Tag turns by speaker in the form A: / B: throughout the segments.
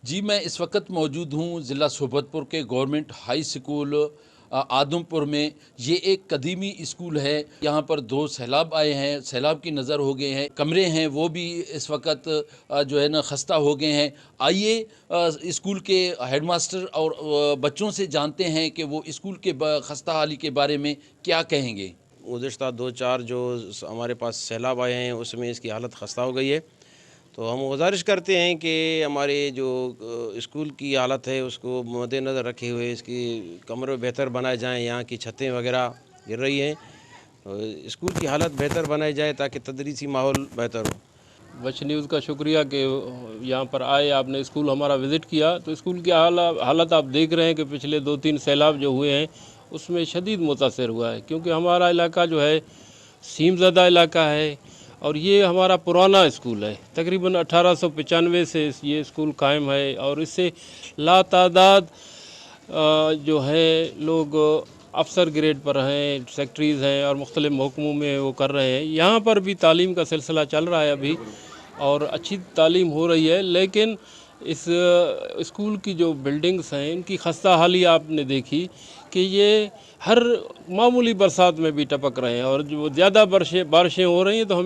A: جی میں اس وقت موجود ہوں ضلع صحبت پور کے گورنمنٹ ہائی اسکول آدمپور میں۔ یہ ایک قدیمی اسکول ہے۔ یہاں پر 2 سیلاب آئے ہیں، سیلاب کی نظر ہو گئے ہیں، کمرے ہیں وہ بھی اس وقت جو ہے نا خستہ ہو گئے ہیں۔ آئیے اسکول کے ہیڈ ماسٹر اور بچوں سے جانتے ہیں کہ وہ اسکول کے خستہ حالی کے بارے میں کیا کہیں گے۔
B: گزشتہ 2-4 جو ہمارے پاس سیلاب آئے ہیں اس میں اس کی حالت خستہ ہو گئی ہے، تو ہم گزارش کرتے ہیں کہ ہمارے جو اسکول کی حالت ہے اس کو مد نظر رکھے ہوئے اس کی کمرے بہتر بنائے جائیں۔ یہاں کی چھتیں وغیرہ گر رہی ہیں، اسکول کی حالت بہتر بنائی جائے تاکہ تدریسی ماحول بہتر ہو۔
C: وچ نیوز کا شکریہ کہ یہاں پر آئے، آپ نے اسکول ہمارا وزٹ کیا تو اسکول کی حالت آپ دیکھ رہے ہیں کہ پچھلے 2-3 سیلاب جو ہوئے ہیں اس میں شدید متاثر ہوا ہے، کیونکہ ہمارا علاقہ جو ہے سیم زدہ علاقہ ہے اور یہ ہمارا پرانا اسکول ہے۔ تقریباً 1895 سے یہ اسکول قائم ہے اور اس سے لا تعداد جو ہے لوگ افسر گریڈ پر ہیں، سیکٹریز ہیں اور مختلف محکموں میں وہ کر رہے ہیں۔ یہاں پر بھی تعلیم کا سلسلہ چل رہا ہے ابھی اور اچھی تعلیم ہو رہی ہے، لیکن اس اسکول کی جو بلڈنگز ہیں ان کی خستہ حالی آپ نے دیکھی کہ یہ ہر معمولی برسات میں بھی ٹپک رہے ہیں، اور جو زیادہ بارشیں ہو رہی ہیں تو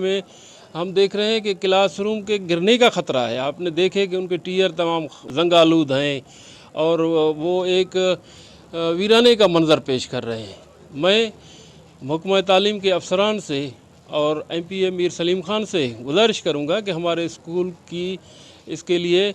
C: ہم دیکھ رہے ہیں کہ کلاس روم کے گرنے کا خطرہ ہے۔ آپ نے دیکھے کہ ان کے ٹیئر تمام زنگ آلود ہیں اور وہ ایک ویرانے کا منظر پیش کر رہے ہیں۔ میں محکمہ تعلیم کے افسران سے اور M P A Mir Salim Khan سے گزارش کروں گا کہ ہمارے اسکول کی اس کے لیے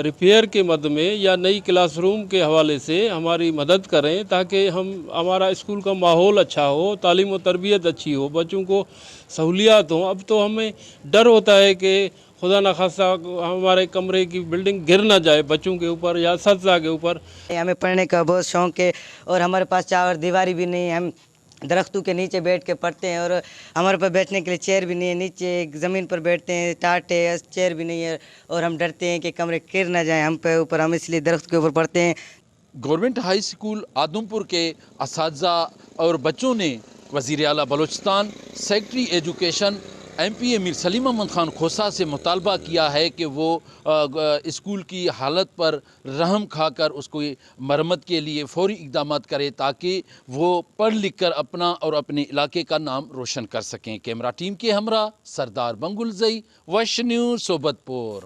C: ریپیئر کے مد میں یا نئی کلاس روم کے حوالے سے ہماری مدد کریں تاکہ ہمارا اسکول کا ماحول اچھا ہو، تعلیم و تربیت اچھی ہو، بچوں کو سہولیات ہوں۔ اب تو ہمیں ڈر ہوتا ہے کہ خدا نخواستہ ہمارے کمرے کی بلڈنگ گر نہ جائے بچوں کے اوپر یا اساتذہ کے اوپر۔
D: ہمیں پڑھنے کا بہت شوق ہے اور ہمارے پاس چاور دیواری بھی نہیں ہے، ہم درختوں کے نیچے بیٹھ کے پڑھتے ہیں اور ہمارے پاس بیٹھنے کے لیے چیئر بھی نہیں ہے، نیچے زمین پر بیٹھتے ہیں، ٹاٹ ہے، چیئر بھی نہیں ہے اور ہم ڈرتے ہیں کہ کمرے گر نہ جائیں ہم پہ اوپر، ہم اس لیے درخت کے اوپر پڑھتے ہیں۔
A: گورنمنٹ ہائی اسکول آدمپور کے اساتذہ اور بچوں نے وزیر اعلیٰ Balochistan, secretary education M P A Mir Saleem Ahmed Khan Khosa سے مطالبہ کیا ہے کہ وہ اسکول کی حالت پر رحم کھا کر اس کو مرمت کے لیے فوری اقدامات کرے تاکہ وہ پڑھ لکھ کر اپنا اور اپنے علاقے کا نام روشن کر سکیں۔ کیمرہ ٹیم کے ہمراہ سردار بنگل زئی، وش نیوز صحبت پور۔